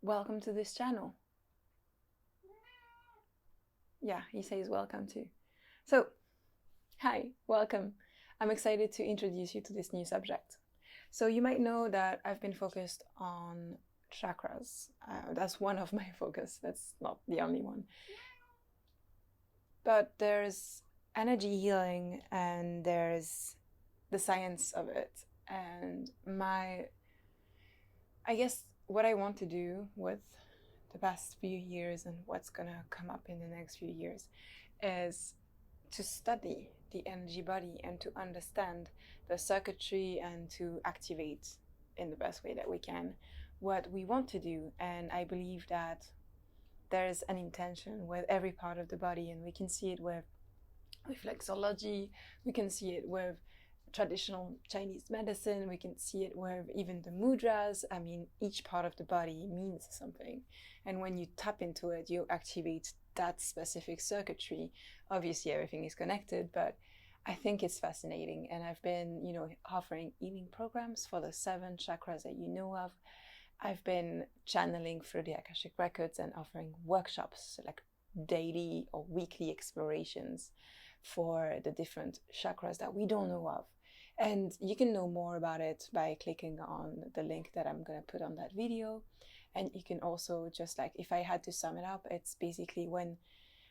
welcome to this channel. Yeah, he says welcome too. So, hi, welcome. I'm excited to introduce you to this new subject. So you might know that I've been focused on chakras. That's one of my focus. That's not the only one. But there's energy healing and there's the science of it. And I guess what I want to do with the past few years and what's gonna come up in the next few years is to study the energy body and to understand the circuitry and to activate in the best way that we can what we want to do. And I believe that there's an intention with every part of the body, and we can see it with reflexology, we can see it with traditional Chinese medicine, we can see it with even the mudras. I mean, each part of the body means something, and when you tap into it, you activate that specific circuitry. Obviously everything is connected, but I think it's fascinating. And I've been, offering healing programs for the 7 chakras that you know of. I've been channeling through the Akashic Records and offering workshops, like daily or weekly explorations for the different chakras that we don't know of. And you can know more about it by clicking on the link that I'm going to put on that video. And you can also just, like, if I had to sum it up, it's basically when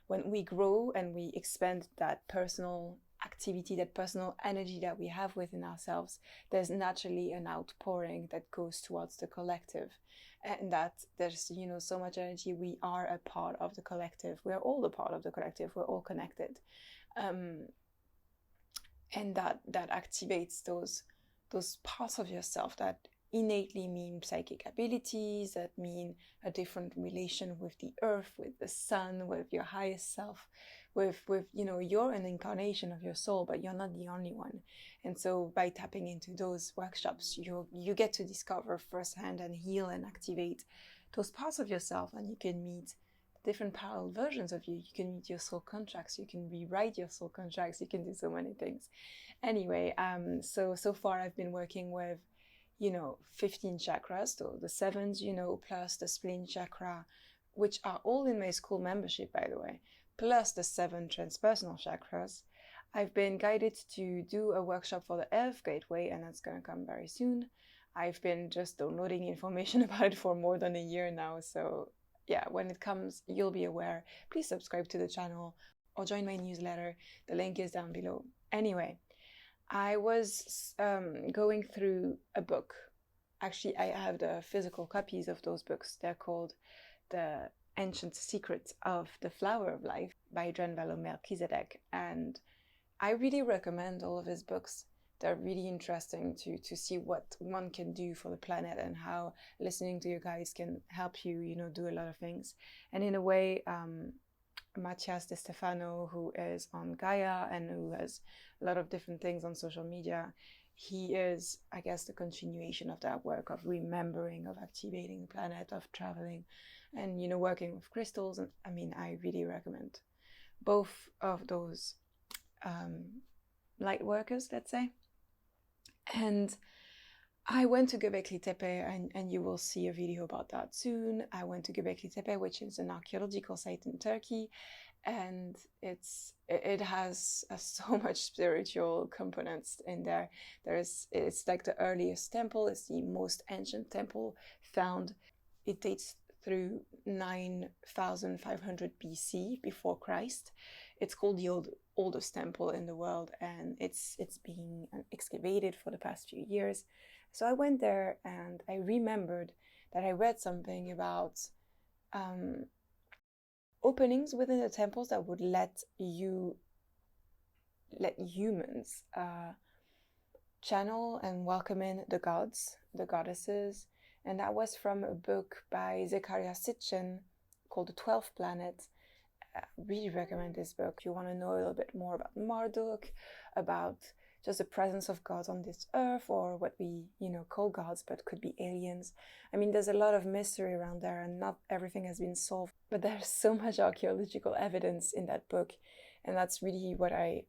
we grow and we expand that personal activity, that personal energy that we have within ourselves, there's naturally an outpouring that goes towards the collective. And that there's, so much energy. We are a part of the collective. We're all a part of the collective. We're all connected. And that activates those parts of yourself that innately mean psychic abilities, that mean a different relation with the earth, with the sun, with your highest self, with you're an incarnation of your soul, but you're not the only one. And so by tapping into those workshops, you get to discover firsthand and heal and activate those parts of yourself, and you can meet different parallel versions of you. You can meet your soul contracts, you can rewrite your soul contracts, you can do so many things. Anyway, so far I've been working with 15 chakras, so the 7s, plus the spleen chakra, which are all in my school membership, by the way, plus the 7 transpersonal chakras. I've been guided to do a workshop for the Earth Gateway, and that's going to come very soon. I've been just downloading information about it for more than a year now, so yeah, when it comes, you'll be aware. Please subscribe to the channel or join my newsletter. The link is down below. Anyway, I was going through a book. Actually, I have the physical copies of those books. They're called The Ancient Secrets of the Flower of Life by Drunvalo Melchizedek. And I really recommend all of his books. They're really interesting to see what one can do for the planet and how listening to you guys can help you, do a lot of things. And in a way, Matthias De Stefano, who is on Gaia and who has a lot of different things on social media, he is, I guess, the continuation of that work of remembering, of activating the planet, of traveling, and working with crystals. And I mean, I really recommend both of those light workers, let's say. And I went to Göbekli Tepe, and you will see a video about that soon. I went to Göbekli Tepe, which is an archaeological site in Turkey, and it has so much spiritual components in there. It's like the earliest temple. It's the most ancient temple found. It dates through 9,500 BC, before Christ. It's called the oldest temple in the world, and it's being excavated for the past few years. So I went there, and I remembered that I read something about openings within the temples that would let humans channel and welcome in the gods, the goddesses. And that was from a book by Zecharia Sitchin called The 12th Planet. Really recommend this book. If you want to know a little bit more about Marduk, about just the presence of gods on this earth, or what we, call gods, but could be aliens. I mean, there's a lot of mystery around there, and not everything has been solved, but there's so much archaeological evidence in that book, and that's really what I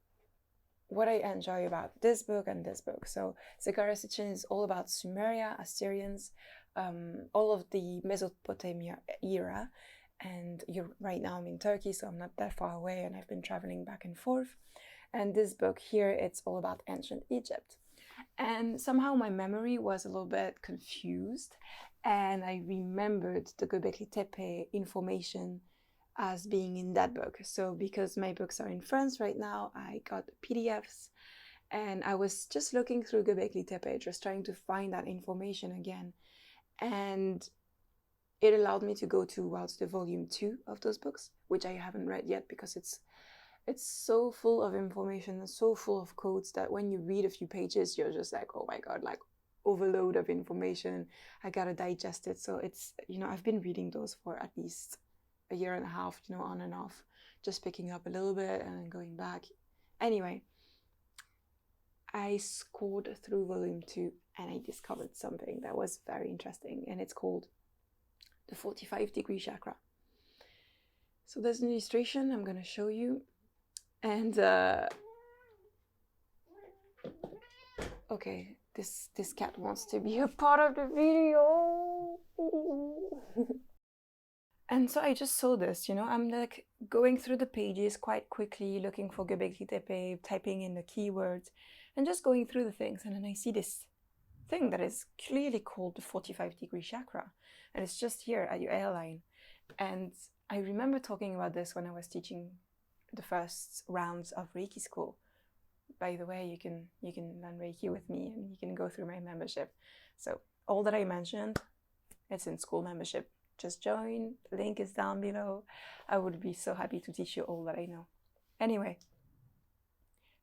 enjoy about this book and this book. So Zecharia Sitchin is all about Sumeria, Assyrians, all of the Mesopotamia era. And right now I'm in Turkey, so I'm not that far away, and I've been traveling back and forth. And this book here, it's all about ancient Egypt. And somehow my memory was a little bit confused, and I remembered the Göbekli Tepe information as being in that book. So because my books are in France right now, I got PDFs, and I was just looking through Göbekli Tepe, just trying to find that information again. And it allowed me to go towards the volume 2 of those books, which I haven't read yet because it's so full of information and so full of quotes that when you read a few pages, you're just like, oh my God, like overload of information. I gotta digest it. So it's, I've been reading those for at least a year and a half, on and off, just picking up a little bit and then going back. Anyway, I scored through volume 2 and I discovered something that was very interesting, and it's called the 45-degree chakra. So there's an illustration I'm going to show you. And okay, this cat wants to be a part of the video. And so I just saw this, I'm like going through the pages quite quickly, looking for Göbekli Tepe, typing in the keywords, and just going through the things. And then I see this thing that is clearly called the 45-degree chakra. And it's just here at your airline. And I remember talking about this when I was teaching the first rounds of Reiki school. By the way, you can learn Reiki with me, and you can go through my membership. So all that I mentioned, it's in school membership. Just join, link is down below. I would be so happy to teach you all that I know. Anyway,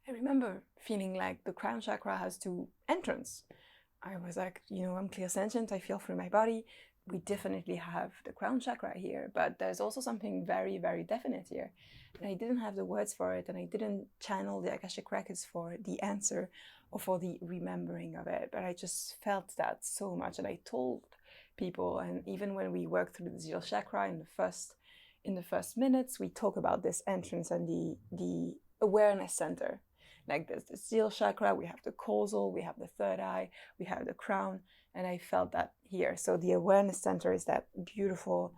I remember feeling like the crown chakra has 2 entrances. I was like, I'm clairsentient, I feel through my body. We definitely have the crown chakra here, but there's also something very, very definite here. And I didn't have the words for it, and I didn't channel the Akashic records for the answer or for the remembering of it, but I just felt that so much. And I told people, and even when we work through the zero chakra in the first minutes, we talk about this entrance and the awareness center. Like there's the zero chakra, we have the causal, we have the third eye, we have the crown, and I felt that here. So the awareness center is that beautiful,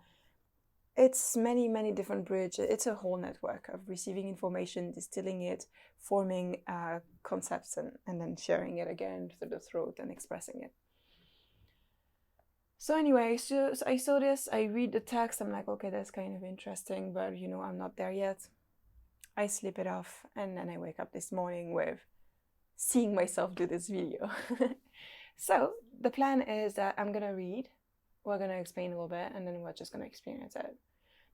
it's many, many different bridges. It's a whole network of receiving information, distilling it, forming concepts, and then sharing it again through the throat and expressing it. So anyway, so I saw this, I read the text, I'm like, okay, that's kind of interesting, but I'm not there yet. I slip it off, and then I wake up this morning with seeing myself do this video. So the plan is that I'm going to read, we're going to explain a little bit, and then we're just going to experience it.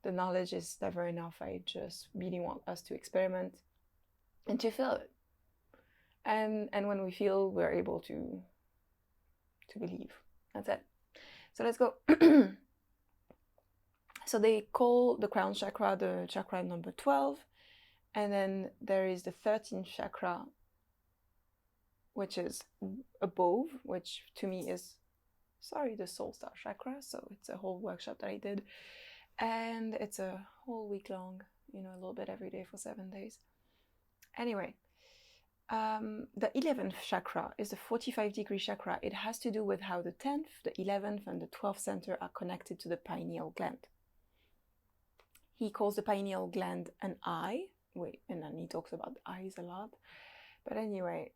The knowledge is never enough. I just really want us to experiment and to feel it. And when we feel, we're able to believe. That's it. So let's go. So they call the crown chakra the chakra number 12. And then there is the 13th chakra, which is above, which to me is, the soul star chakra. So it's a whole workshop that I did. And it's a whole week long, a little bit every day for 7 days. Anyway, the 11th chakra is the 45-degree chakra. It has to do with how the 10th, the 11th, and the 12th center are connected to the pineal gland. He calls the pineal gland an eye. And then he talks about the eyes a lot. But anyway,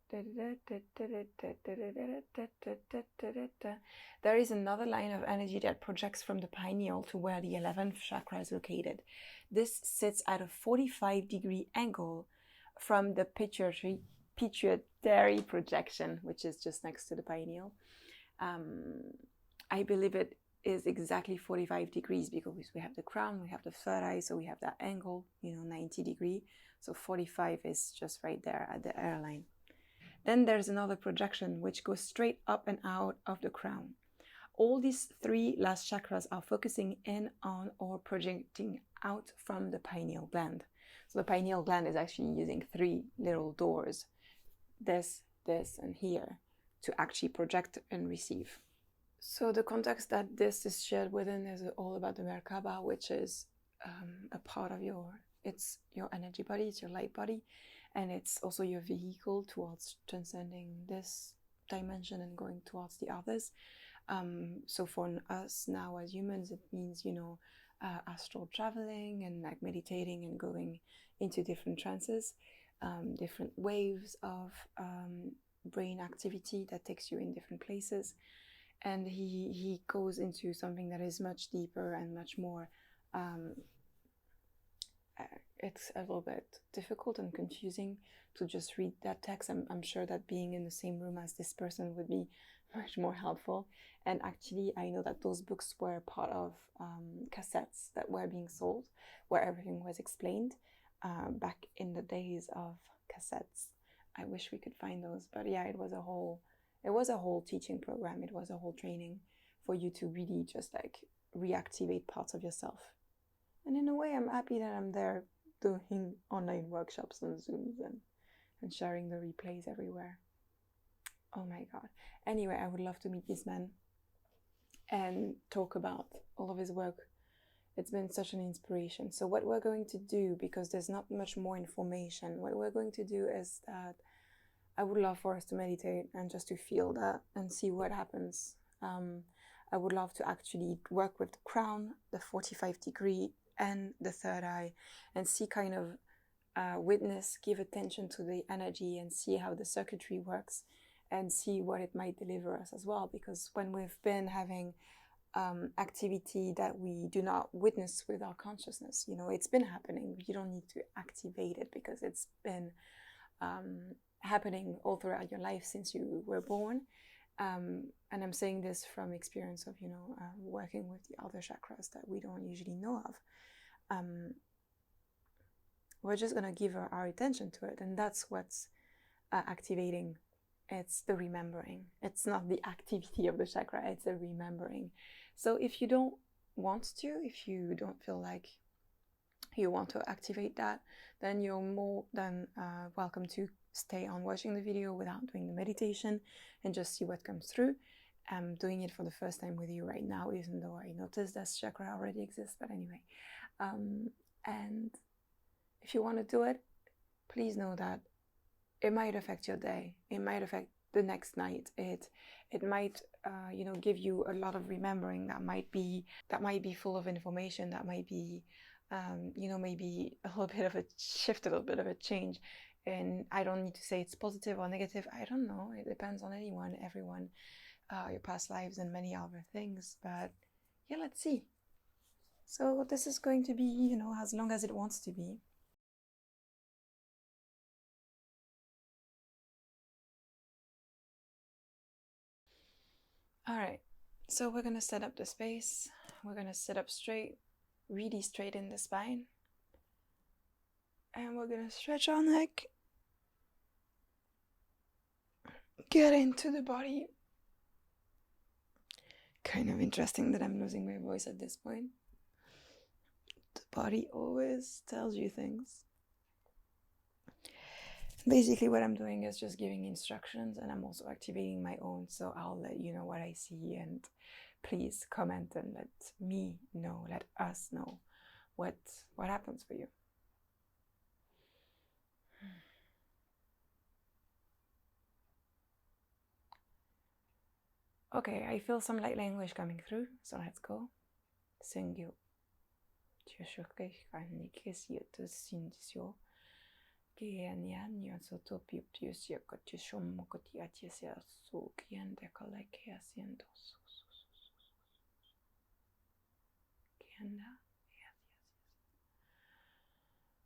there is another line of energy that projects from the pineal to where the 11th chakra is located. This sits at a 45-degree angle from the pituitary projection, which is just next to the pineal. I believe it is exactly 45 degrees because we have the crown, we have the third eye, so we have that angle, 90 degree. So 45 is just right there at the airline. Then there's another projection which goes straight up and out of the crown. All these 3 last chakras are focusing in on or projecting out from the pineal gland. So the pineal gland is actually using 3 little doors, this, and here, to actually project and receive. So the context that this is shared within is all about the Merkaba, which is a part of it's your energy body, it's your light body, and it's also your vehicle towards transcending this dimension and going towards the others. So for us now as humans, it means, you know, astral traveling and like meditating and going into different trances, different waves of brain activity that takes you in different places. And he goes into something that is much deeper and much more, it's a little bit difficult and confusing to just read that text. I'm sure that being in the same room as this person would be much more helpful. And actually, I know that those books were part of cassettes that were being sold, where everything was explained back in the days of cassettes. I wish we could find those, but yeah, it was a whole teaching program. It was a whole training for you to really just like reactivate parts of yourself. And in a way, I'm happy that I'm there doing online workshops on Zooms and sharing the replays everywhere. Oh my God. Anyway, I would love to meet this man and talk about all of his work. It's been such an inspiration. So what we're going to do, because there's not much more information, what we're going to do is that I would love for us to meditate and just to feel that and see what happens. I would love to actually work with the crown, the 45 degree, and the third eye, and see kind of witness, give attention to the energy and see how the circuitry works and see what it might deliver us as well. Because when we've been having activity that we do not witness with our consciousness, you know, it's been happening. You don't need to activate it because it's been happening all throughout your life since you were born. And I'm saying this from experience of, you know, working with the other chakras that we don't usually know of. We're just going to give our attention to it, and that's what's activating. It's the remembering. It's not the activity of the chakra, it's the remembering. So if you don't want to, if you don't feel like you want to activate that, then you're more than welcome to stay on watching the video without doing the meditation and just see what comes through. I'm doing it for the first time with you right now, even though I noticed that chakra already exists, but anyway. And if you want to do it, please know that it might affect your day. It might affect the next night. It might, you know, give you a lot of remembering that might be full of information. That might be, you know, maybe a little bit of a shift, a little bit of a change. And I don't need to say it's positive or negative. I don't know. It depends on anyone, everyone, your past lives and many other things. But yeah, let's see. So this is going to be, you know, as long as it wants to be. All right, so we're gonna set up the space. We're gonna sit up straight, really straight in the spine. And we're gonna stretch our neck. Get into the body. Kind of interesting that I'm losing my voice at this point. The body always tells you things. Basically what I'm doing is just giving instructions, and I'm also activating my own, so I'll let you know what I see, and please comment and let me know, let us know what happens for you. Okay, I feel some light language coming through, so let's go. Sengyo.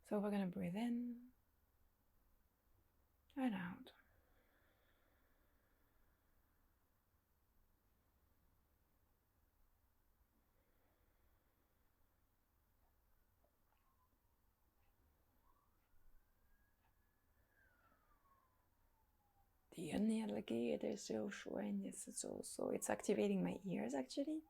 So we're gonna breathe in and out. So it's activating my ears actually.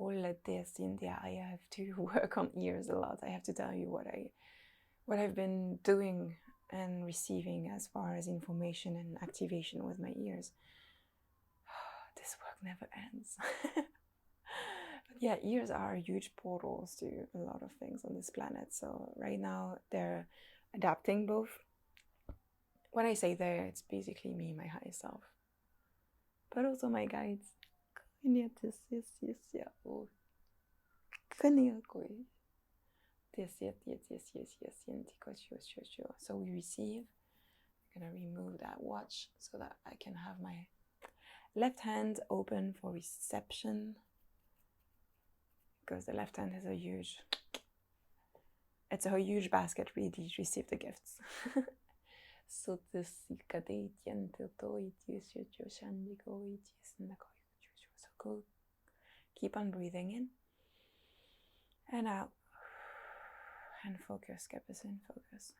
I have to work on ears a lot. I have to tell you what I've been doing and receiving as far as information and activation with my ears. This work never ends. But yeah, ears are huge portals to a lot of things on this planet. So right now they're adapting both. When I say there, it's basically me, my higher self, but also my guides, So we receive. I'm gonna remove that watch so that I can have my left hand open for reception, because the left hand has a huge basket really to receive the gifts. So go. Keep on breathing in and out, and focus. Focus.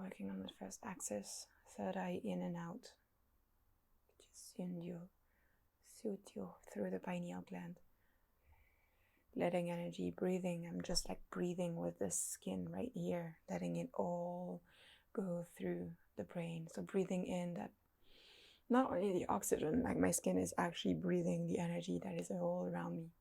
Working on the first axis, third eye in and out. Through the pineal gland. Letting energy, breathing. I'm just like breathing with the skin right here, letting it all go through the brain. So breathing in that, not only the oxygen, like my skin is actually breathing the energy that is all around me.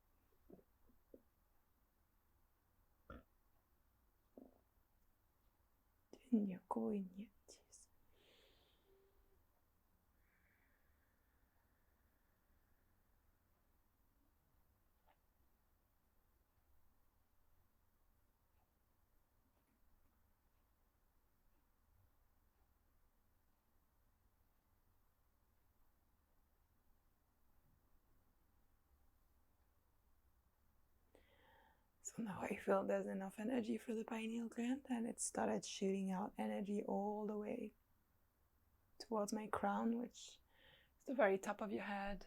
So now I feel there's enough energy for the pineal gland, and it started shooting out energy all the way towards my crown, which is the very top of your head,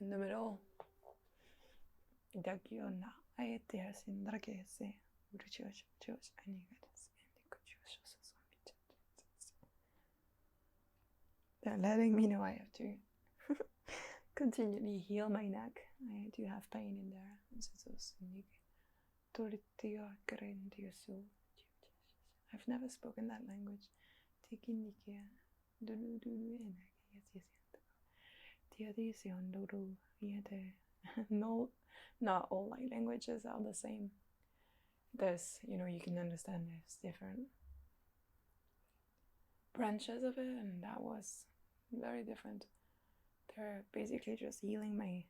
in the middle. They're letting me know I have to continually heal my neck. I do have pain in there. I've never spoken that language. No, not all light languages are the same. There's, you can understand there's different branches of it, and that was very different. They're basically just healing my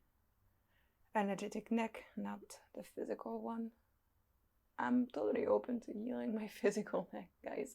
energetic neck, not the physical one. I'm totally open to healing my physical neck, guys.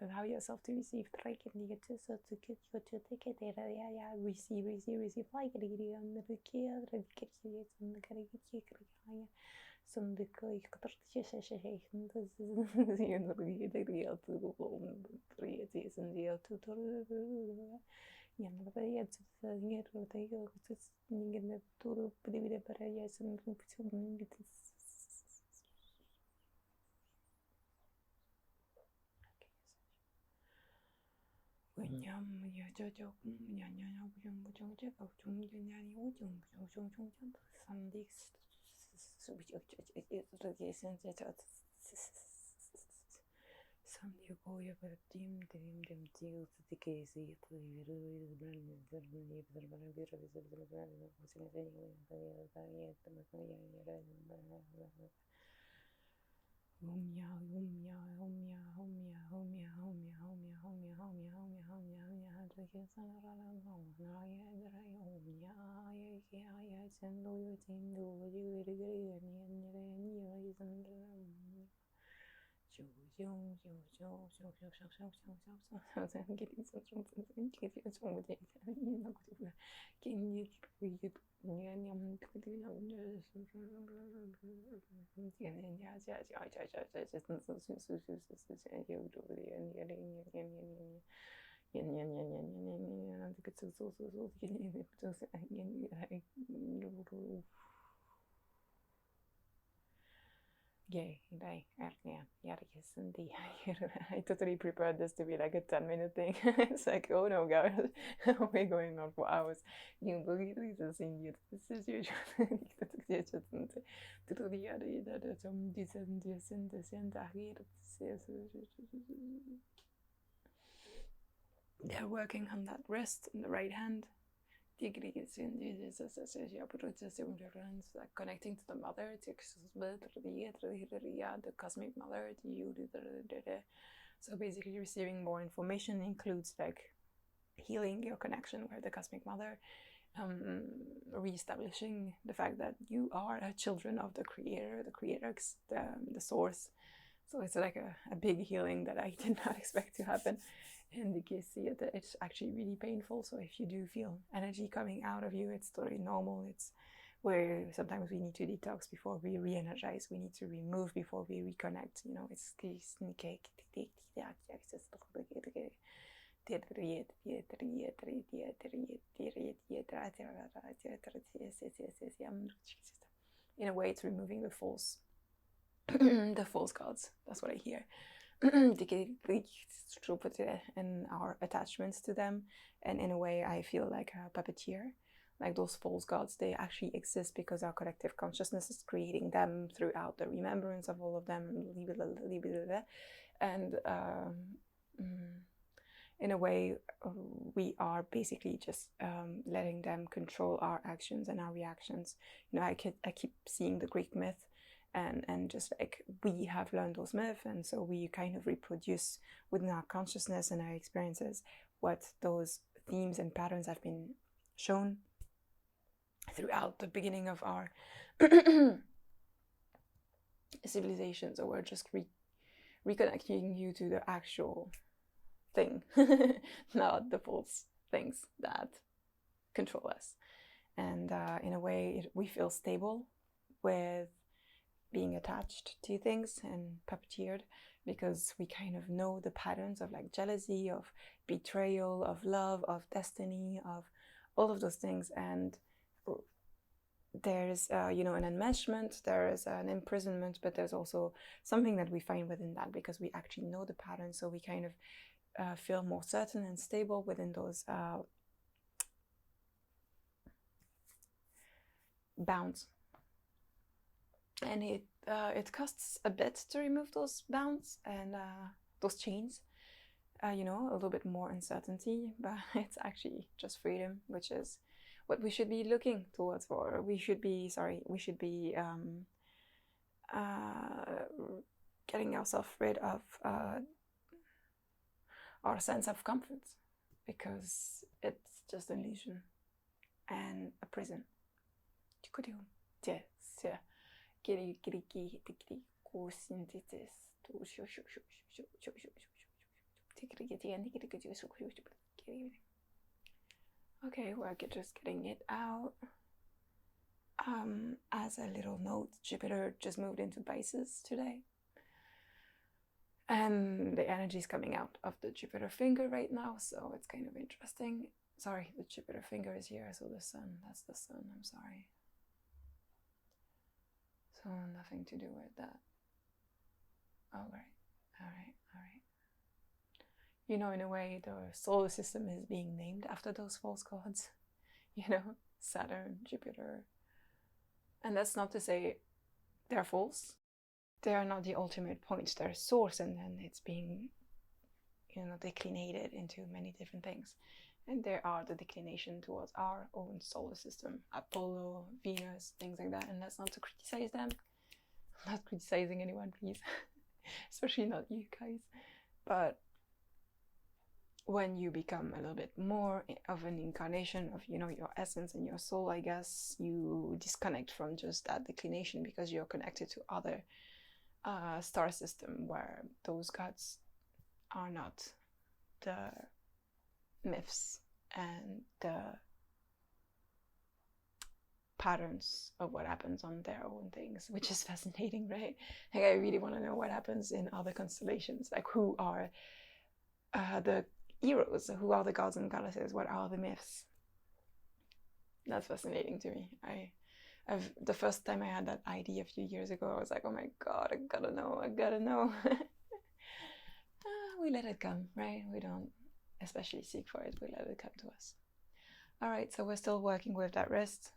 Allow yourself to receive. Receive. I totally prepared this to be like a 10-minute thing. It's like, oh no, guys, we're going on for hours. They're working on that wrist in the right hand. Connecting to the mother, the cosmic mother. So basically receiving more information includes like healing your connection with the cosmic mother, re-establishing the fact that you are a children of the creator, the source. So it's like a big healing that I did not expect to happen. And you can see it, it's actually really painful. So if you do feel energy coming out of you, it's totally normal. It's where sometimes we need to detox before we re-energize. We need to remove before we reconnect. You know, it's in a way, it's removing the false gods. That's what I hear. And our attachments to them, and in a way I feel like a puppeteer. Like those false gods, they actually exist because our collective consciousness is creating them throughout the remembrance of all of them, and in a way we are basically just letting them control our actions and our reactions. You know, I keep seeing the Greek myth, and just like we have learned those myths, and so we kind of reproduce within our consciousness and our experiences what those themes and patterns have been shown throughout the beginning of our civilization. So we're just reconnecting you to the actual thing, not the false things that control us. And in a way we feel stable with being attached to things and puppeteered, because we kind of know the patterns of like jealousy, of betrayal, of love, of destiny, of all of those things. And there's an enmeshment, there is an imprisonment, but there's also something that we find within that, because we actually know the patterns. So we kind of feel more certain and stable within those bounds. And it costs a bit to remove those bounds and those chains, a little bit more uncertainty, but it's actually just freedom, which is what we should be looking towards for. We should be getting ourselves rid of our sense of comfort, because it's just an illusion and a prison. Okay, we're just getting it out. As a little note, Jupiter just moved into Pisces today. And the energy is coming out of the Jupiter finger right now, so it's kind of interesting. Sorry, the Jupiter finger is here, so the sun, that's the sun, I'm sorry. So nothing to do with that. Alright. You know, in a way, the solar system is being named after those false gods. You know, Saturn, Jupiter. And that's not to say they're false. They are not the ultimate point. They're a source, and then it's being, you know, declinated into many different things. And there are the declination towards our own solar system, Apollo, Venus, things like that. And that's not to criticize them. I'm not criticizing anyone, please. Especially not you guys. But when you become a little bit more of an incarnation of, you know, your essence and your soul, I guess, you disconnect from just that declination, because you're connected to other star system where those gods are not the myths and the patterns of what happens on their own things, which is fascinating, right? Like, I really want to know what happens in other constellations, like who are the heroes, who are the gods and goddesses, what are the myths. That's fascinating to me. The first time I had that idea a few years ago, I was like, oh my god, I gotta know. We let it come, right? We don't especially seek for it, we let it come to us. Alright, so we're still working with that wrist.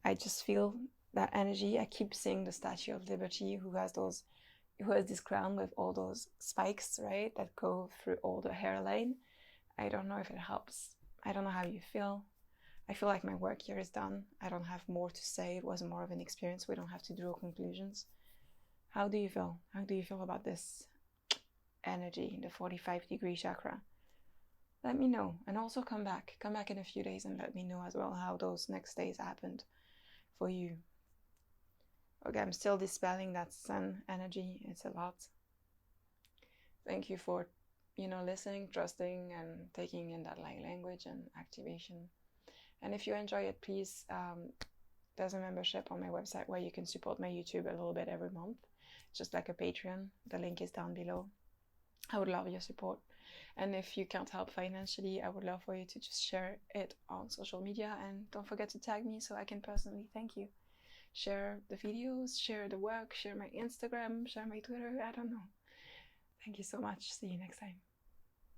I just feel that energy. I keep seeing the Statue of Liberty, who has this crown with all those spikes, right, that go through all the hairline. I don't know if it helps. I don't know how you feel. I feel like my work here is done. I don't have more to say. It was more of an experience. We don't have to draw conclusions. How do you feel? How do you feel about this energy, the 45-degree chakra? Let me know. And also come back in a few days and let me know as well how those next days happened for you. Okay, I'm still dispelling that sun energy. It's a lot. Thank you for, you know, listening, trusting, and taking in that light language and activation. And if you enjoy it, please, there's a membership on my website where you can support my YouTube a little bit every month, just like a Patreon. The link is down below. I would love your support. And if you can't help financially, I would love for you to just share it on social media, and don't forget to tag me so I can personally thank you. Share the videos, share the work, share my Instagram, share my Twitter, I don't know. Thank you so much. See you next time.